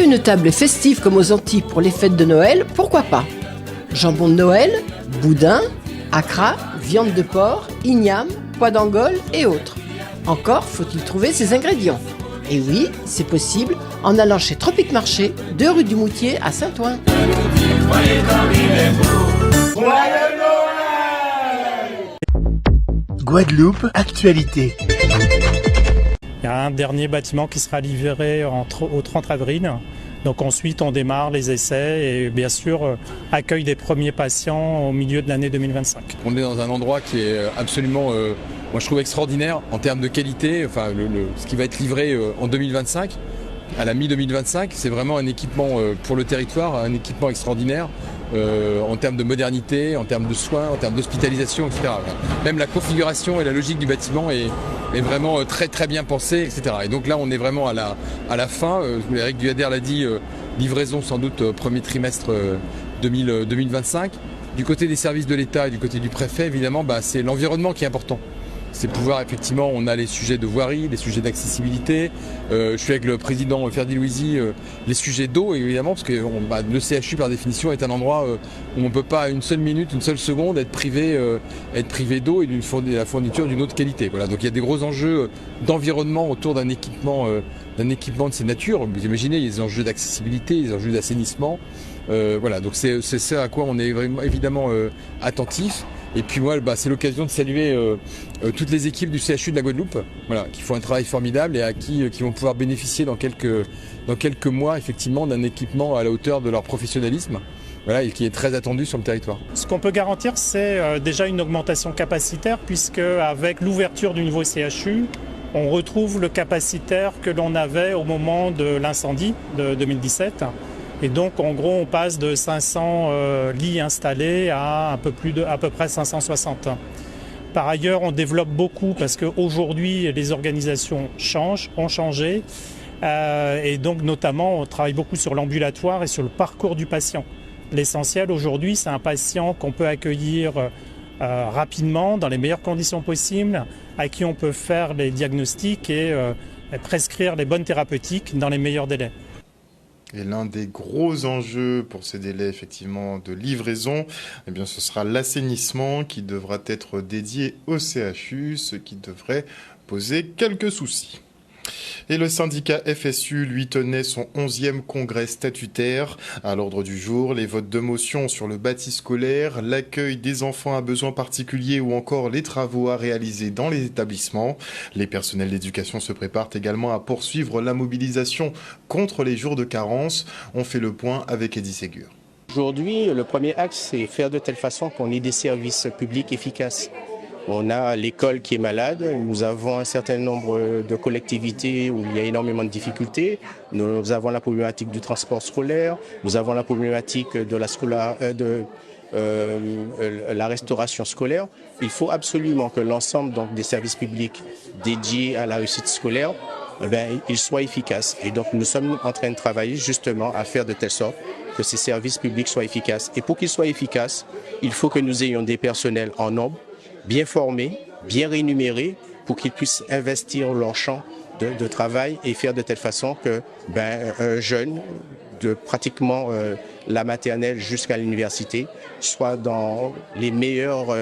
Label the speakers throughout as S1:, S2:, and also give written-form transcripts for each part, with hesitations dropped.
S1: une table festive comme aux Antilles pour les fêtes de Noël, pourquoi pas? Jambon de Noël, boudin, accra, viande de porc, igname, pois d'Angole et autres. Encore faut-il trouver ses ingrédients. Et oui, c'est possible en allant chez Tropic Marché, 2 rue du Moutier à Saint-Ouen.
S2: Guadeloupe, actualité.
S3: Il y a un dernier bâtiment qui sera livré au 30 avril. Donc ensuite, on démarre les essais et bien sûr, accueil des premiers patients au milieu de l'année 2025.
S4: On est dans un endroit qui est absolument, moi je trouve extraordinaire en termes de qualité. Enfin, ce qui va être livré en 2025, à la mi-2025, c'est vraiment un équipement pour le territoire, un équipement extraordinaire. En termes de modernité, en termes de soins, en termes d'hospitalisation, etc. Même la configuration et la logique du bâtiment est vraiment très très bien pensée, etc. Et donc là, on est vraiment à la fin. Eric Duhader l'a dit, livraison sans doute premier trimestre 2025. Du côté des services de l'État et du côté du préfet, évidemment, c'est l'environnement qui est important. C'est pouvoir, effectivement, on a les sujets de voirie, les sujets d'accessibilité. Je suis avec le président Ferdi Louisi, les sujets d'eau, évidemment, parce que le CHU, par définition, est un endroit où on ne peut pas, une seule minute, une seule seconde, être privé d'eau et de la fourniture d'une eau de qualité. Voilà. Donc il y a des gros enjeux d'environnement autour d'un équipement de ces natures. Vous imaginez, il y a des enjeux d'accessibilité, des enjeux d'assainissement. Voilà, donc c'est ça à quoi on est vraiment, évidemment attentif. Et puis moi, c'est l'occasion de saluer toutes les équipes du CHU de la Guadeloupe, voilà, qui font un travail formidable et qui vont pouvoir bénéficier dans quelques mois, effectivement, d'un équipement à la hauteur de leur professionnalisme, voilà, et qui est très attendu sur le territoire.
S3: Ce qu'on peut garantir, c'est déjà une augmentation capacitaire, puisque avec l'ouverture du nouveau CHU, on retrouve le capacitaire que l'on avait au moment de l'incendie de 2017. Et donc, en gros, on passe de 500 lits installés à à peu près 560. Par ailleurs, on développe beaucoup parce qu'aujourd'hui, les organisations ont changé. Et donc, notamment, on travaille beaucoup sur l'ambulatoire et sur le parcours du patient. L'essentiel aujourd'hui, c'est un patient qu'on peut accueillir rapidement, dans les meilleures conditions possibles, à qui on peut faire les diagnostics et prescrire les bonnes thérapeutiques dans les meilleurs délais.
S5: Et l'un des gros enjeux pour ces délais effectivement de livraison, eh bien, ce sera l'assainissement qui devra être dédié au CHU, ce qui devrait poser quelques soucis. Et le syndicat FSU, lui, tenait son 11e congrès statutaire. À l'ordre du jour, les votes de motion sur le bâti scolaire, l'accueil des enfants à besoins particuliers ou encore les travaux à réaliser dans les établissements. Les personnels d'éducation se préparent également à poursuivre la mobilisation contre les jours de carence. On fait le point avec Eddie Ségur.
S6: Aujourd'hui, le premier axe, c'est faire de telle façon qu'on ait des services publics efficaces. On a l'école qui est malade, nous avons un certain nombre de collectivités où il y a énormément de difficultés. Nous avons la problématique du transport scolaire, nous avons la problématique de la restauration scolaire. Il faut absolument que l'ensemble des services publics dédiés à la réussite scolaire, ils soient efficaces. Et donc nous sommes en train de travailler justement à faire de telle sorte que ces services publics soient efficaces. Et pour qu'ils soient efficaces, il faut que nous ayons des personnels en nombre, bien formés, bien rémunérés, pour qu'ils puissent investir leur champ de travail et faire de telle façon que un jeune de pratiquement la maternelle jusqu'à l'université soit dans les meilleures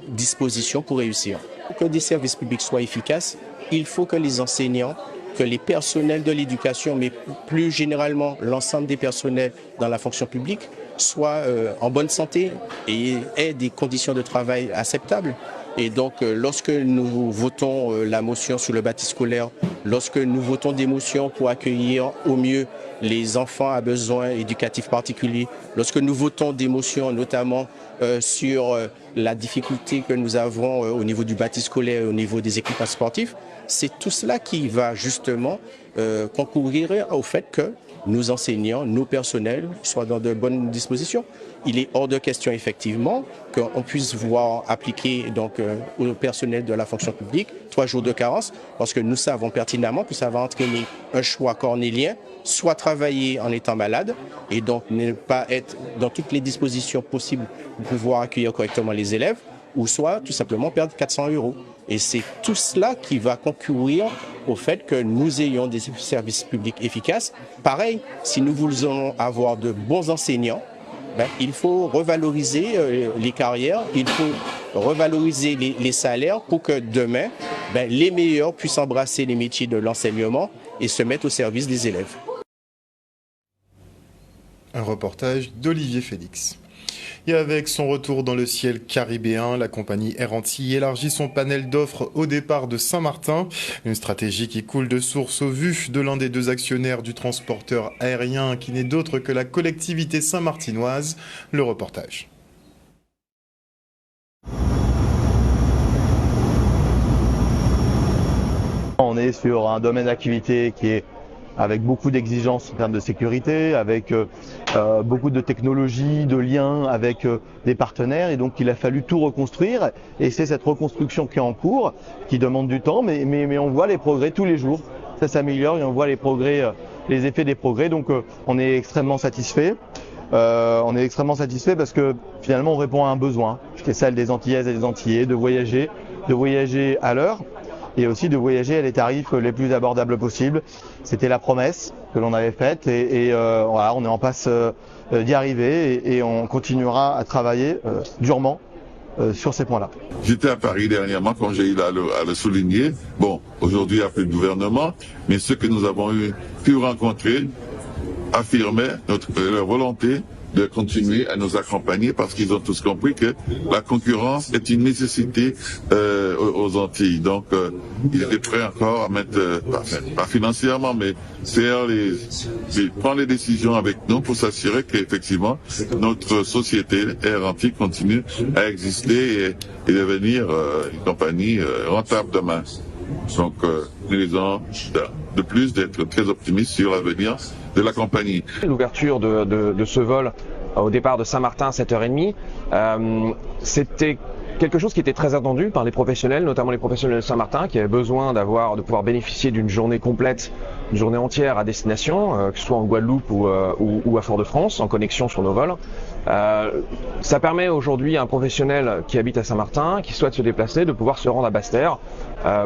S6: dispositions pour réussir. Pour que des services publics soient efficaces, il faut que les enseignants, que les personnels de l'éducation, mais plus généralement l'ensemble des personnels dans la fonction publique, soient en bonne santé et aient des conditions de travail acceptables. Et donc, lorsque nous votons la motion sur le bâti scolaire, lorsque nous votons des motions pour accueillir au mieux les enfants à besoins éducatifs particuliers, lorsque nous votons des motions notamment sur la difficulté que nous avons au niveau du bâti scolaire et au niveau des équipements sportifs, c'est tout cela qui va justement concourir au fait que nos enseignants, nos personnels soient dans de bonnes dispositions. Il est hors de question effectivement qu'on puisse voir appliquer au personnel de la fonction publique 3 jours de carence, parce que nous savons pertinemment que ça va entraîner un choix cornélien, soit travailler en étant malade et donc ne pas être dans toutes les dispositions possibles pour pouvoir accueillir correctement les élèves, ou soit tout simplement perdre 400 €. Et c'est tout cela qui va concourir au fait que nous ayons des services publics efficaces. Pareil, si nous voulons avoir de bons enseignants, il faut revaloriser les carrières, il faut revaloriser les salaires pour que demain, les meilleurs puissent embrasser les métiers de l'enseignement et se mettre au service des élèves.
S5: Un reportage d'Olivier Félix. Et avec son retour dans le ciel caribéen, la compagnie Air Antilles élargit son panel d'offres au départ de Saint-Martin. Une stratégie qui coule de source au vu de l'un des deux actionnaires du transporteur aérien qui n'est d'autre que la collectivité saint-martinoise. Le reportage.
S7: On est sur un domaine d'activité qui est avec beaucoup d'exigences en termes de sécurité, avec beaucoup de technologies, de liens avec des partenaires, et donc il a fallu tout reconstruire, et c'est cette reconstruction qui est en cours, qui demande du temps, mais on voit les progrès tous les jours, ça s'améliore et on voit les progrès, les effets des progrès, donc on est extrêmement satisfait. On est extrêmement satisfait parce que finalement on répond à un besoin, qui est celle des Antillaises et des Antillais, de voyager à l'heure, et aussi de voyager à les tarifs les plus abordables possibles. C'était la promesse que l'on avait faite et voilà, on est en passe d'y arriver et on continuera à travailler durement sur ces points-là.
S8: J'étais à Paris dernièrement, comme j'ai eu à le souligner. Bon, aujourd'hui il n'y a plus de gouvernement, mais ceux que nous avons pu rencontrer affirmaient leur volonté de continuer à nous accompagner parce qu'ils ont tous compris que la concurrence est une nécessité aux Antilles. Donc, ils étaient prêts encore à mettre, pas financièrement, mais prendre les décisions avec nous pour s'assurer qu'effectivement notre société Air Antilles continue à exister et devenir une compagnie rentable demain. Donc, nous disons de plus d'être très optimistes sur l'avenir de la compagnie.
S9: L'ouverture de ce vol au départ de Saint-Martin à 7h30, c'était quelque chose qui était très attendu par les professionnels, notamment les professionnels de Saint-Martin, qui avaient besoin de pouvoir bénéficier d'une journée complète, une journée entière à destination, que ce soit en Guadeloupe ou à Fort-de-France, en connexion sur nos vols. Ça permet aujourd'hui à un professionnel qui habite à Saint-Martin, qui souhaite se déplacer, de pouvoir se rendre à Basse-Terre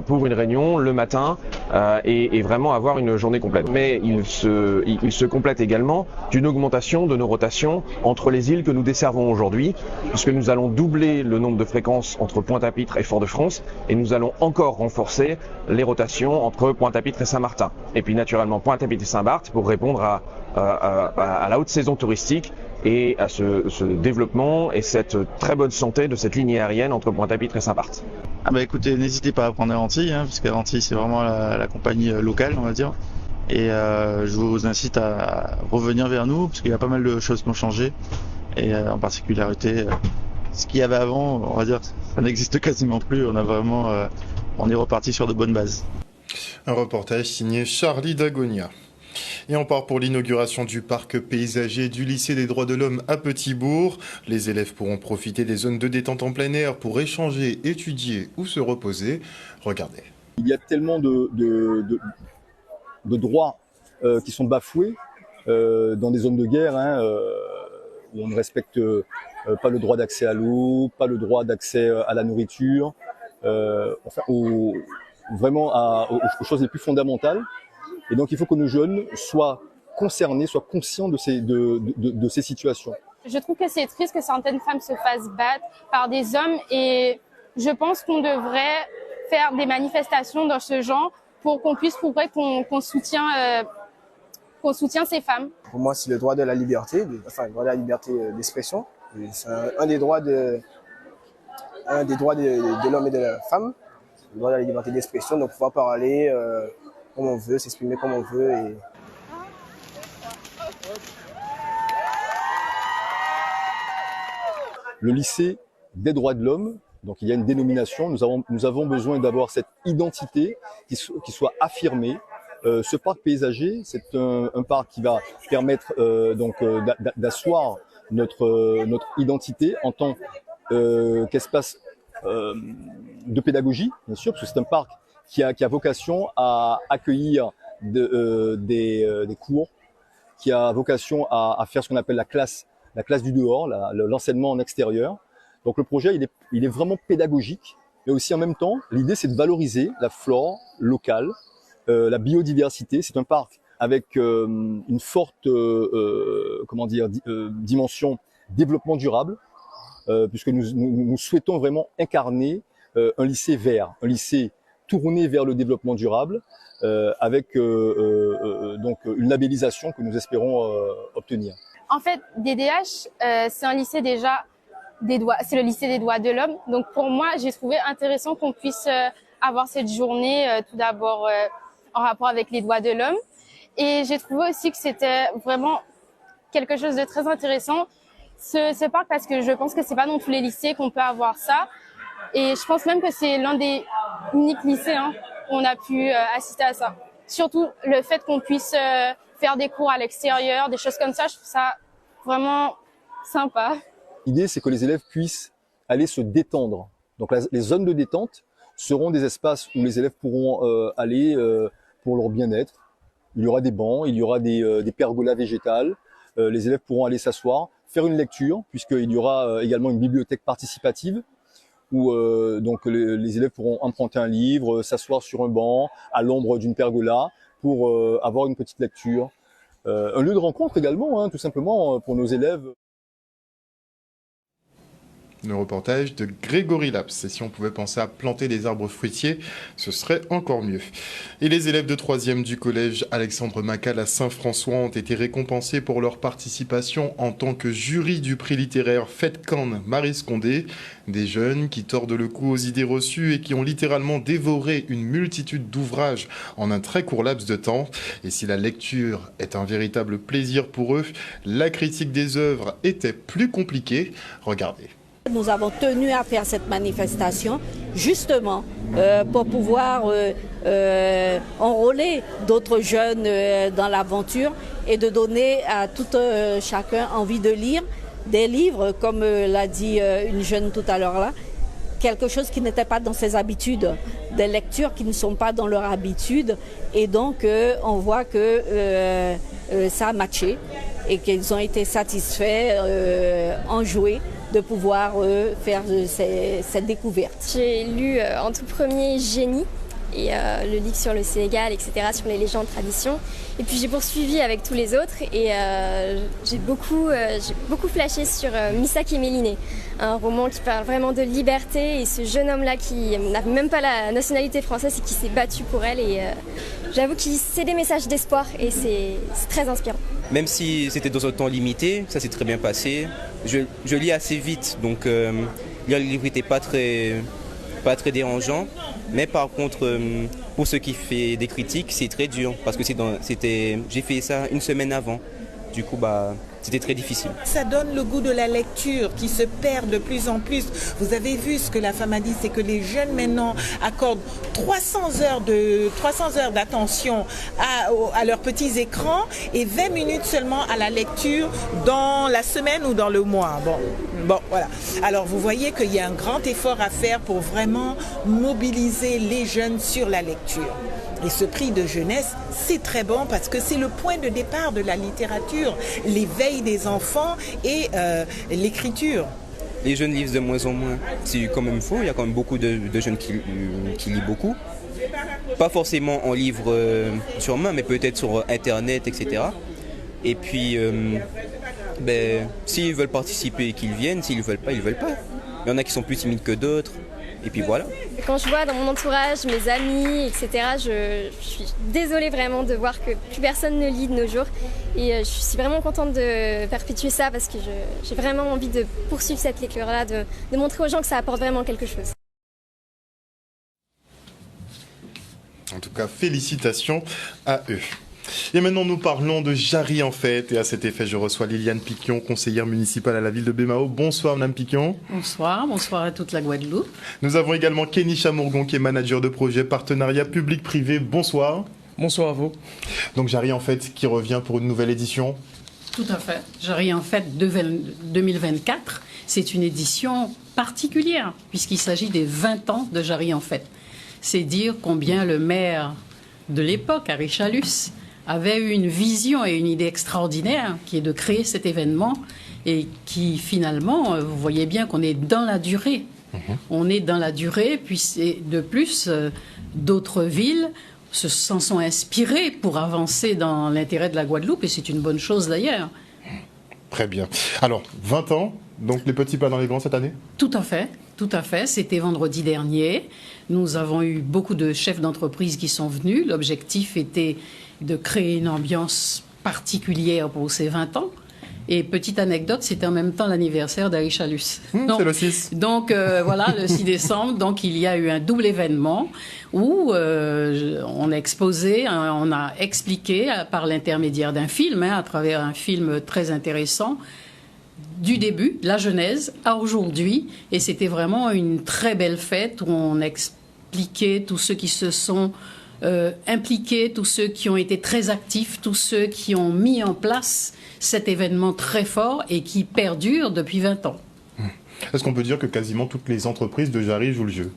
S9: pour une réunion le matin et vraiment avoir une journée complète. Mais il se complète également d'une augmentation de nos rotations entre les îles que nous desservons aujourd'hui, puisque nous allons doubler le nombre de fréquences entre Pointe-à-Pitre et Fort-de-France, et nous allons encore renforcer les rotations entre Pointe-à-Pitre et Saint-Martin. Et puis naturellement Pointe-à-Pitre et Saint-Barth pour répondre à la haute saison touristique et à ce développement et cette très bonne santé de cette ligne aérienne entre Pointe-à-Pitre et Saint-Barth.
S10: Écoutez, n'hésitez pas à prendre Air Antilles, parce qu'Air Antilles c'est vraiment la compagnie locale, on va dire. Et je vous incite à revenir vers nous, parce qu'il y a pas mal de choses qui ont changé. Et en particularité, ce qu'il y avait avant, on va dire, ça n'existe quasiment plus. On est reparti sur de bonnes bases.
S5: Un reportage signé Charlie Dagonia. Et on part pour l'inauguration du parc paysager du lycée des droits de l'homme à Petit-Bourg. Les élèves pourront profiter des zones de détente en plein air pour échanger, étudier ou se reposer. Regardez.
S11: Il y a tellement de droits qui sont bafoués dans des zones de guerre, où on ne respecte pas le droit d'accès à l'eau, pas le droit d'accès à la nourriture, vraiment aux choses les plus fondamentales. Et donc il faut que nos jeunes soient concernés, soient conscients de ces situations.
S12: Je trouve que c'est triste que certaines femmes se fassent battre par des hommes, et je pense qu'on devrait faire des manifestations dans ce genre pour qu'on puisse prouver qu'on soutient ces femmes.
S13: Pour moi, c'est le droit de la liberté, le droit de la liberté d'expression. C'est un des droits de l'homme et de la femme, le droit de la liberté d'expression, donc pouvoir parler comme on veut, s'exprimer comme on veut.
S11: Le lycée des droits de l'homme, donc il y a une dénomination, nous avons besoin d'avoir cette identité qui soit affirmée. Ce parc paysager, c'est un parc qui va permettre d'asseoir notre identité en tant qu'espace de pédagogie, bien sûr, parce que c'est un parc qui a vocation à accueillir des cours, qui a vocation à faire ce qu'on appelle la classe du dehors, l'enseignement en extérieur. Donc le projet, il est vraiment pédagogique, mais aussi en même temps, l'idée c'est de valoriser la flore locale, la biodiversité. C'est un parc avec une forte dimension développement durable, puisque nous souhaitons vraiment incarner un lycée vert, un lycée tourné vers le développement durable, avec donc une labellisation que nous espérons obtenir.
S12: En fait, DDH, c'est un lycée déjà c'est le lycée des droits de l'homme. Donc pour moi, j'ai trouvé intéressant qu'on puisse avoir cette journée tout d'abord en rapport avec les droits de l'homme. Et j'ai trouvé aussi que c'était vraiment quelque chose de très intéressant, ce parc, parce que je pense que c'est pas dans tous les lycées qu'on peut avoir ça. Et je pense même que c'est l'un des uniques lycées où on a pu assister à ça. Surtout le fait qu'on puisse faire des cours à l'extérieur, des choses comme ça, je trouve ça vraiment sympa.
S11: L'idée, c'est que les élèves puissent aller se détendre. Donc les zones de détente seront des espaces où les élèves pourront aller pour leur bien-être. Il y aura des bancs, il y aura des pergolas végétales. Les élèves pourront aller s'asseoir, faire une lecture, puisqu'il y aura également une bibliothèque participative où donc les élèves pourront emprunter un livre, s'asseoir sur un banc à l'ombre d'une pergola pour avoir une petite lecture. Un lieu de rencontre également, tout simplement pour nos élèves.
S5: Le reportage de Grégory Laps. Et si on pouvait penser à planter des arbres fruitiers, ce serait encore mieux. Et les élèves de 3e du collège Alexandre Macal à Saint-François ont été récompensés pour leur participation en tant que jury du prix littéraire Fête Cannes Marie Scondé. Des jeunes qui tordent le cou aux idées reçues et qui ont littéralement dévoré une multitude d'ouvrages en un très court laps de temps. Et si la lecture est un véritable plaisir pour eux, la critique des œuvres était plus compliquée. Regardez.
S14: Nous avons tenu à faire cette manifestation justement pour pouvoir enrôler d'autres jeunes dans l'aventure et de donner à tout chacun envie de lire des livres, comme l'a dit une jeune tout à l'heure là, quelque chose qui n'était pas dans ses habitudes, des lectures qui ne sont pas dans leur habitude, et donc on voit que ça a matché et qu'ils ont été satisfaits, enjoués de pouvoir faire cette découverte.
S15: J'ai lu en tout premier Génie, et le livre sur le Sénégal, etc., sur les légendes, traditions. Et puis j'ai poursuivi avec tous les autres et j'ai beaucoup flashé sur Missak et Méliné, un roman qui parle vraiment de liberté et ce jeune homme-là qui n'a même pas la nationalité française et qui s'est battu pour elle. Et j'avoue qu'il c'est des messages d'espoir et c'est très inspirant.
S16: Même si c'était dans un temps limité, ça s'est très bien passé. Je lis assez vite, donc lire le livre n'était pas très dérangeant. Mais par contre, pour ceux qui font des critiques, c'est très dur parce que j'ai fait ça une semaine avant. Du coup, c'était très difficile.
S17: Ça donne le goût de la lecture qui se perd de plus en plus. Vous avez vu ce que la femme a dit, c'est que les jeunes maintenant accordent 300 heures d'attention à leurs petits écrans et 20 minutes seulement à la lecture dans la semaine ou dans le mois. Bon, voilà. Alors vous voyez qu'il y a un grand effort à faire pour vraiment mobiliser les jeunes sur la lecture. Et ce prix de jeunesse, c'est très bon parce que c'est le point de départ de la littérature, l'éveil des enfants et l'écriture.
S16: Les jeunes lisent de moins en moins. C'est quand même faux, il y a quand même beaucoup de jeunes qui lisent beaucoup. Pas forcément en livre sur main, mais peut-être sur Internet, etc. Et puis, s'ils veulent participer, qu'ils viennent. S'ils ne veulent pas, ils ne veulent pas. Il y en a qui sont plus timides que d'autres. Et puis voilà.
S15: Quand je vois dans mon entourage, mes amis, etc., je suis désolée vraiment de voir que plus personne ne lit de nos jours. Et je suis vraiment contente de perpétuer ça parce que j'ai vraiment envie de poursuivre cette lecture-là, de montrer aux gens que ça apporte vraiment quelque chose.
S5: En tout cas, félicitations à eux. Et maintenant, nous parlons de Jarry en fête. Et à cet effet, je reçois Liliane Piquion, conseillère municipale à la ville de Bémao. Bonsoir, Madame Piquion.
S18: Bonsoir à toute la Guadeloupe.
S5: Nous avons également Kenny Chamourgon, qui est manager de projet partenariat public-privé. Bonsoir.
S19: Bonsoir à vous.
S5: Donc, Jarry en fête qui revient pour une nouvelle édition.
S18: Tout à fait. Jarry en fête 2024, c'est une édition particulière, puisqu'il s'agit des 20 ans de Jarry en fête. C'est dire combien le maire de l'époque, Harry Chalus, avait eu une vision et une idée extraordinaire qui est de créer cet événement et qui finalement, vous voyez bien qu'on est dans la durée. On est dans la durée, puis de plus, d'autres villes s'en sont inspirées pour avancer dans l'intérêt de la Guadeloupe, et c'est une bonne chose d'ailleurs.
S5: Très bien. Alors, 20 ans, donc les petits pas dans les grands cette année?
S18: Tout à fait. Tout à fait. C'était vendredi dernier. Nous avons eu beaucoup de chefs d'entreprise qui sont venus. L'objectif était de créer une ambiance particulière pour ces 20 ans. Et petite anecdote, c'était en même temps l'anniversaire d'Harry Chalus.
S5: C'est le 6.
S18: Donc voilà, le 6 décembre, donc il y a eu un double événement où on a exposé, on a expliqué par l'intermédiaire d'un film, à travers un film très intéressant, du début, la genèse, à aujourd'hui. Et c'était vraiment une très belle fête où on expliquait tous ceux qui se sont impliqués, tous ceux qui ont été très actifs, tous ceux qui ont mis en place cet événement très fort et qui perdure depuis 20 ans.
S5: Est-ce qu'on peut dire que quasiment toutes les entreprises de Jarry jouent le jeu?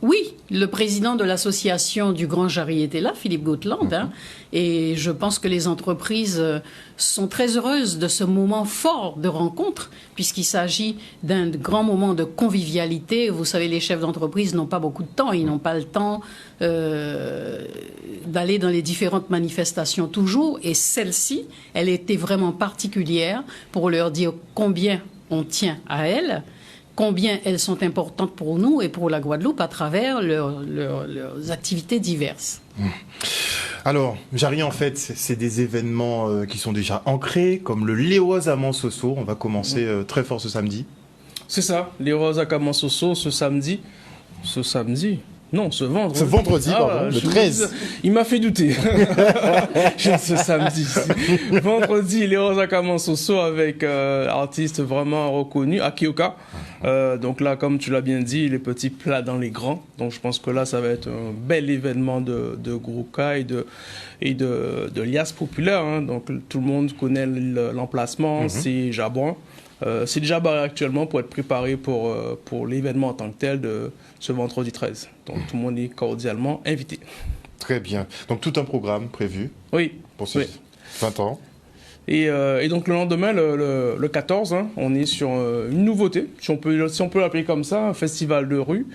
S18: Oui, le président de l'association du Grand Jarry était là, Philippe Gautland, et je pense que les entreprises sont très heureuses de ce moment fort de rencontre, puisqu'il s'agit d'un grand moment de convivialité. Vous savez, les chefs d'entreprise n'ont pas beaucoup de temps, ils n'ont pas le temps d'aller dans les différentes manifestations toujours, et celle-ci, elle était vraiment particulière pour leur dire combien on tient à elles, combien elles sont importantes pour nous et pour la Guadeloupe à travers leurs activités diverses.
S5: Alors, Jarry, en fait, c'est des événements qui sont déjà ancrés, comme le Léoz Amansoso. On va commencer très fort ce samedi.
S19: C'est ça, Léoz Amansoso ce samedi. Non, ce vendredi.
S5: Ce vendredi, pardon, le 13.
S19: Il m'a fait douter. Ce samedi. Vendredi, Léoz Amansoso avec artiste vraiment reconnu, Akioka. Donc là, comme tu l'as bien dit, les petits plats dans les grands. Donc je pense que là, ça va être un bel événement de Grouka et de liasses populaires. Donc tout le monde connaît l'emplacement, c'est Jabouin. C'est déjà barré actuellement pour être préparé pour l'événement en tant que tel de ce vendredi 13. Donc tout le monde est cordialement invité.
S5: Très bien. Donc tout un programme prévu.
S19: Oui.
S5: Pour ces 20 ans.
S19: Et donc le lendemain, le 14, on est sur une nouveauté, si on peut l'appeler comme ça, un festival de rue.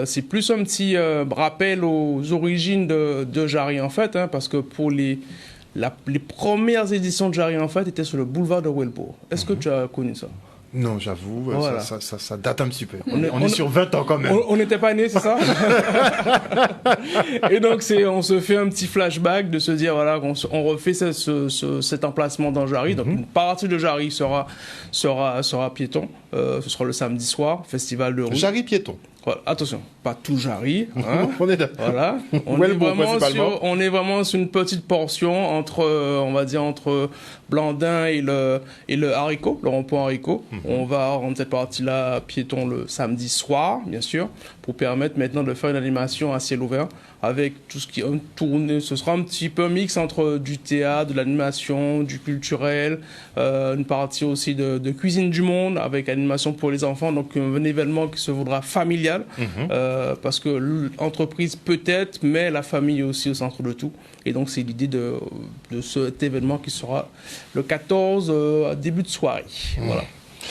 S19: C'est plus un petit rappel aux origines de Jarry en fait, parce que pour les premières éditions de Jarry en fait étaient sur le boulevard de Welbourg. Est-ce que tu as connu ça?
S5: Non, j'avoue,
S19: voilà.
S5: ça date un petit peu. On est sur 20 ans quand même.
S19: On n'était pas nés, c'est ça? Et donc, on se fait un petit flashback de se dire, voilà, on refait cet emplacement dans Jarry. Donc, une partie de Jarry sera piéton. Ce sera le samedi soir, festival de rue.
S5: Jarry piéton.
S19: Voilà. Attention, pas tout Jarry.
S5: On est d'accord.
S19: Voilà. On est vraiment sur une petite portion entre Blandin et le haricot, le rond-point haricot. On va rendre cette partie-là piéton le samedi soir, bien sûr, pour permettre maintenant de faire une animation à ciel ouvert avec tout ce qui est tourné. Ce sera un petit peu un mix entre du théâtre, de l'animation, du culturel, une partie aussi de cuisine du monde avec animation pour les enfants. Donc un événement qui se voudra familial parce que l'entreprise peut-être, mais la famille est aussi au centre de tout. Et donc c'est l'idée de cet événement qui sera le 14 début de soirée. Voilà.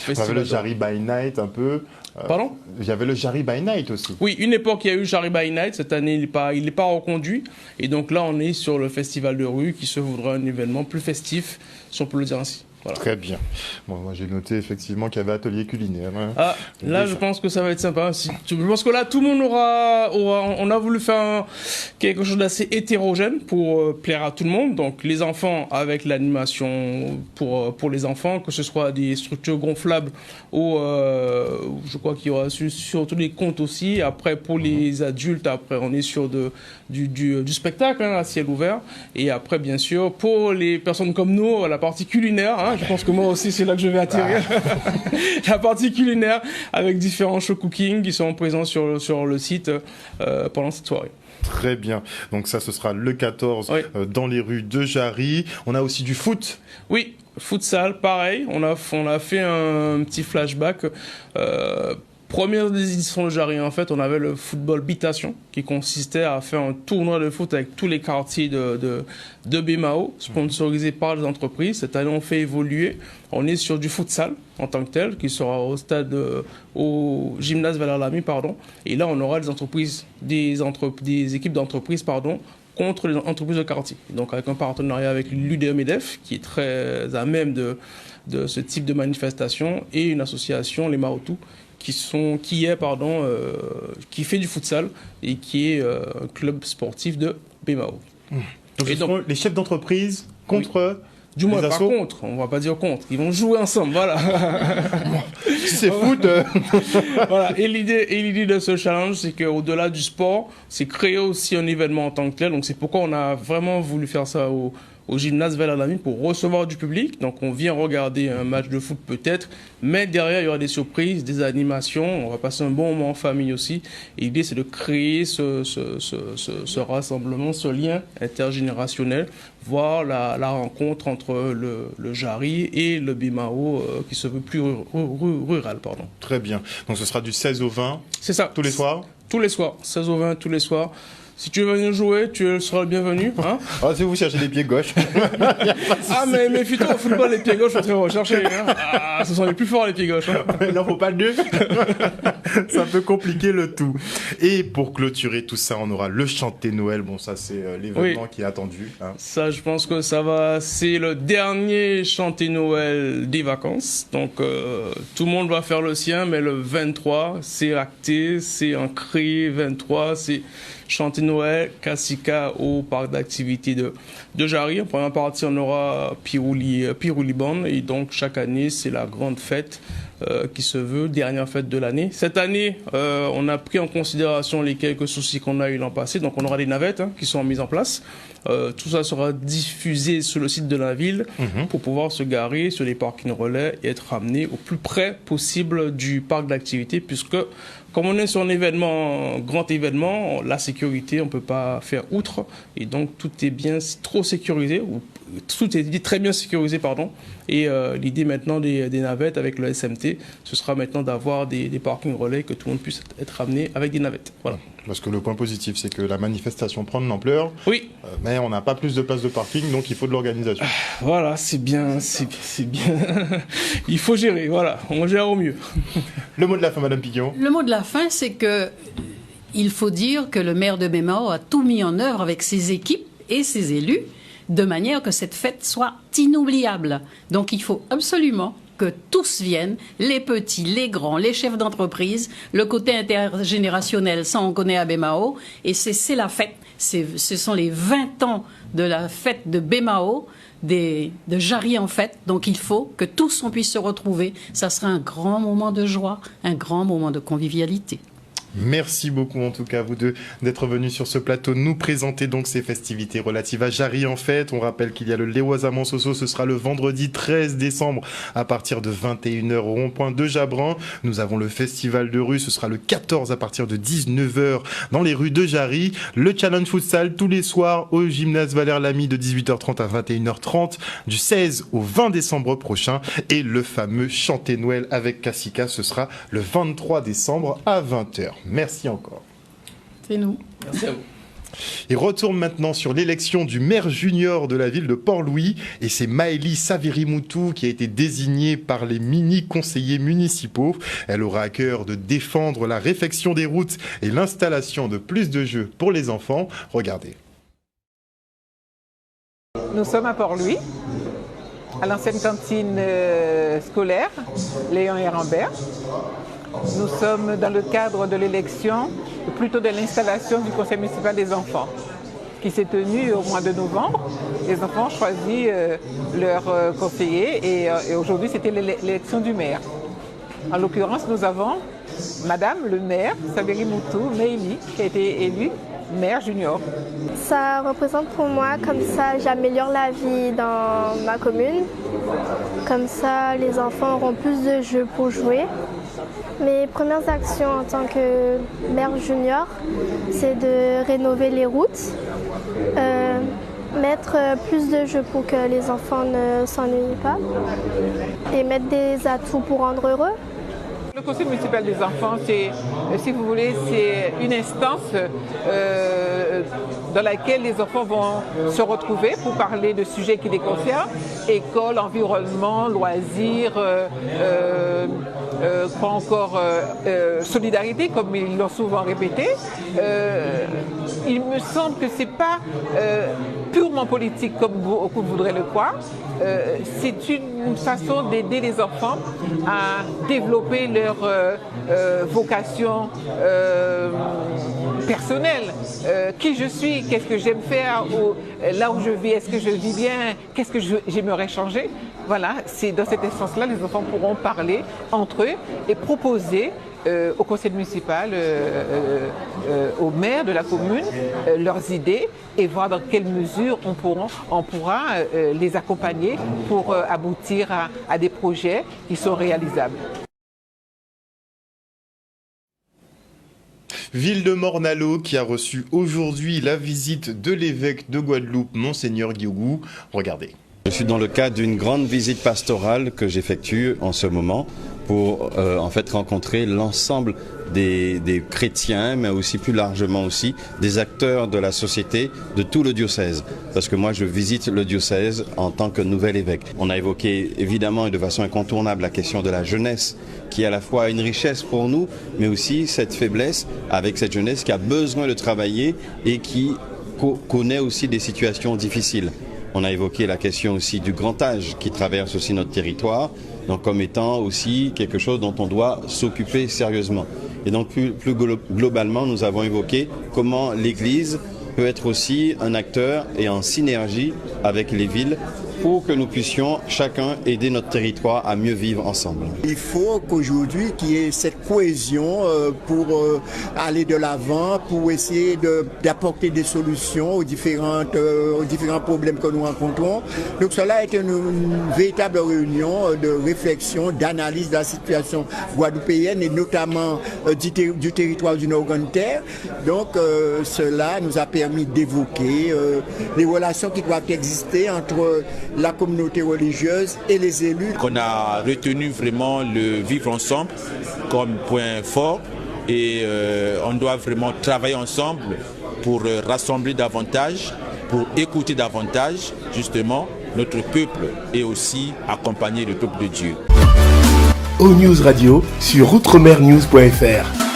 S5: On avait le Jarry by Night un peu.
S19: Pardon?
S5: Il y avait le Jarry by Night aussi.
S19: Oui, une époque, il y a eu Jarry by Night. Cette année, il n'est pas reconduit. Et donc là, on est sur le festival de rue qui se voudra un événement plus festif, si on peut le dire ainsi. Voilà.
S5: Très bien. Bon, moi j'ai noté effectivement qu'il y avait atelier culinaire.
S19: Là, je pense que ça va être sympa. Je pense que là, tout le monde on a voulu faire quelque chose d'assez hétérogène pour plaire à tout le monde. Donc, les enfants avec l'animation pour les enfants, que ce soit des structures gonflables ou je crois qu'il y aura surtout des contes aussi. Après, pour les adultes, après, on est sur du spectacle à ciel ouvert. Et après, bien sûr, pour les personnes comme nous, la partie culinaire. Je pense que moi aussi, c'est là que je vais atterrir. La partie culinaire avec différents show cooking qui sont présents sur le site pendant cette soirée.
S5: Très bien. Donc ça, ce sera le 14 dans les rues de Jarry. On a aussi du foot.
S19: Oui, futsal, pareil. On a fait un petit flashback Première des éditions de Jarry, en fait, on avait le football bitation qui consistait à faire un tournoi de foot avec tous les quartiers de BMAO, sponsorisé par les entreprises. Cette année, on fait évoluer. On est sur du futsal en tant que tel, qui sera au stade, au gymnase Valère Lamy, pardon. Et là, on aura des équipes d'entreprises, pardon, contre les entreprises de quartier. Donc, avec un partenariat avec l'UDMEDEF, qui est très à même de ce type de manifestation, et une association, les Maotou, qui fait du futsal et qui est un club sportif de BMAO.
S5: Donc, ce sont les chefs d'entreprise contre...
S19: Oui. Du moins,
S5: pas
S19: contre, on va pas dire contre. Ils vont jouer ensemble, voilà.
S5: Si c'est foot...
S19: Voilà. Et l'idée de ce challenge, c'est qu'au-delà du sport, c'est créer aussi un événement en tant que tel. Donc, c'est pourquoi on a vraiment voulu faire ça au gymnase Valère Lamy pour recevoir du public. Donc, on vient regarder un match de foot peut-être, mais derrière, il y aura des surprises, des animations. On va passer un bon moment en famille aussi. Et l'idée, c'est de créer ce rassemblement, ce lien intergénérationnel, voir la rencontre entre le Jarry et le BMAO qui se veut plus rural. Pardon.
S5: Très bien. Donc, ce sera du 16 au 20.
S19: C'est ça.
S5: Tous les soirs ?
S19: Tous les soirs. 16 au 20, tous les soirs. Si tu veux venir jouer, tu seras le bienvenu. Hein.
S5: Ah, si vous cherchez les pieds gauches.
S19: Ah, mais méfie-toi, au football, les pieds gauches sont très recherchés. Hein. Ah, ce sont les plus forts, les pieds gauches. Hein.
S5: Il n'en faut pas deux. Ça peut compliquer le tout. Et pour clôturer tout ça, on aura le chanté Noël. Bon, ça, c'est l'événement qui est attendu. Hein.
S19: Ça, je pense que c'est le dernier chanté Noël des vacances. Donc, tout le monde va faire le sien, mais le 23, c'est acté, c'est ancré. 23, c'est chanté Noël, Kassika au parc d'activités de Jarry. En première partie, on aura Pirouli Band. Et donc, chaque année, c'est la grande fête qui se veut, dernière fête de l'année. Cette année, on a pris en considération les quelques soucis qu'on a eu l'an passé. Donc, on aura des navettes qui sont mises en place. Tout ça sera diffusé sur le site de la ville pour pouvoir se garer sur les parkings relais et être ramené au plus près possible du parc d'activités, puisque comme on est sur un grand événement, la sécurité, on ne peut pas faire outre. Et donc, tout est bien trop sécurisé, ou tout est très bien sécurisé, pardon. Et l'idée maintenant des navettes avec le SMT, ce sera maintenant d'avoir des parkings relais, que tout le monde puisse être ramené avec des navettes. Voilà.
S5: Parce que le point positif, c'est que la manifestation prend de l'ampleur.
S19: Oui.
S5: Mais on n'a pas plus de places de parking, donc il faut de l'organisation.
S19: Voilà, c'est bien. Il faut gérer, voilà. On gère au mieux.
S5: Le mot de la fin, Madame Piquillon.
S18: Le mot de la fin, c'est que il faut dire que le maire de BMAO a tout mis en œuvre avec ses équipes et ses élus, de manière que cette fête soit inoubliable. Donc il faut absolument que tous viennent, les petits, les grands, les chefs d'entreprise, le côté intergénérationnel, ça on connaît à BMAO, et c'est la fête. Ce sont les 20 ans de la fête de BMAO, de Jarry en fait, donc il faut que tous on puisse se retrouver. Ça sera un grand moment de joie, un grand moment de convivialité.
S5: Merci beaucoup en tout cas vous deux d'être venus sur ce plateau nous présenter donc ces festivités relatives à Jarry en fête. On rappelle qu'il y a le Léoisa Mansoso, ce sera le vendredi 13 décembre à partir de 21h au rond-point de Jabran. Nous avons le festival de rue, ce sera le 14 à partir de 19h dans les rues de Jarry. Le challenge futsal tous les soirs au gymnase Valère Lamy de 18h30 à 21h30 du 16 au 20 décembre prochain. Et le fameux chanté Noël avec Kassika, ce sera le 23 décembre à 20h. Merci encore.
S18: C'est nous.
S19: Merci à vous.
S5: Et retourne maintenant sur l'élection du maire junior de la ville de Port-Louis. Et c'est Maëlie Saverimoutou qui a été désignée par les mini-conseillers municipaux. Elle aura à cœur de défendre la réfection des routes et l'installation de plus de jeux pour les enfants. Regardez.
S20: Nous sommes à Port-Louis, à l'ancienne cantine scolaire Léon Hérambert. Nous sommes dans le cadre de l'élection, plutôt de l'installation du conseil municipal des enfants, qui s'est tenu au mois de novembre. Les enfants ont choisi leur conseiller et aujourd'hui c'était l'élection du maire. En l'occurrence, nous avons Madame le maire, Saverimoutou Maëlie, qui a été élue maire junior.
S21: Ça représente pour moi, comme ça j'améliore la vie dans ma commune. Comme ça les enfants auront plus de jeux pour jouer. Mes premières actions en tant que maire junior, c'est de rénover les routes, mettre plus de jeux pour que les enfants ne s'ennuient pas et mettre des atouts pour rendre heureux.
S20: Le conseil municipal des enfants, c'est, si vous voulez, c'est une instance dans laquelle les enfants vont se retrouver pour parler de sujets qui les concernent, école, environnement, loisirs, quoi encore, solidarité, comme ils l'ont souvent répété. Il me semble que c'est pas purement politique comme beaucoup voudraient le croire. C'est une façon d'aider les enfants à développer leur vocation personnelle. Qui je suis, qu'est-ce que j'aime faire, là où je vis, est-ce que je vis bien, qu'est-ce que j'aimerais changer. Voilà, c'est dans cet instance-là, les enfants pourront parler entre eux et proposer au conseil municipal, au maire de la commune, leurs idées et voir dans quelle mesure on pourra les accompagner pour aboutir à des projets qui sont réalisables.
S5: Ville de Morne-à-l'Eau qui a reçu aujourd'hui la visite de l'évêque de Guadeloupe, Monseigneur Guiogou. Regardez.
S1: Je suis dans le cadre d'une grande visite pastorale que j'effectue en ce moment pour en fait rencontrer l'ensemble des chrétiens, mais aussi plus largement aussi des acteurs de la société de tout le diocèse. Parce que moi je visite le diocèse en tant que nouvel évêque. On a évoqué évidemment et de façon incontournable la question de la jeunesse, qui est à la fois une richesse pour nous, mais aussi cette faiblesse avec cette jeunesse qui a besoin de travailler et qui connaît aussi des situations difficiles. On a évoqué la question aussi du grand âge qui traverse aussi notre territoire, donc comme étant aussi quelque chose dont on doit s'occuper sérieusement. Et donc plus globalement, nous avons évoqué comment l'Église peut être aussi un acteur et en synergie avec les villes pour que nous puissions chacun aider notre territoire à mieux vivre ensemble.
S22: Il faut qu'aujourd'hui qu'il y ait cette cohésion pour aller de l'avant, pour essayer d'apporter des solutions aux différents problèmes que nous rencontrons. Donc cela est une véritable réunion de réflexion, d'analyse de la situation guadeloupéenne et notamment du territoire du Nord-Grande-Terre. Donc cela nous a permis d'évoquer les relations qui doivent exister entre la communauté religieuse et les élus.
S23: On a retenu vraiment le vivre ensemble comme point fort et on doit vraiment travailler ensemble pour rassembler davantage, pour écouter davantage justement notre peuple et aussi accompagner le peuple de Dieu.
S2: O-News Radio sur outremernews.fr.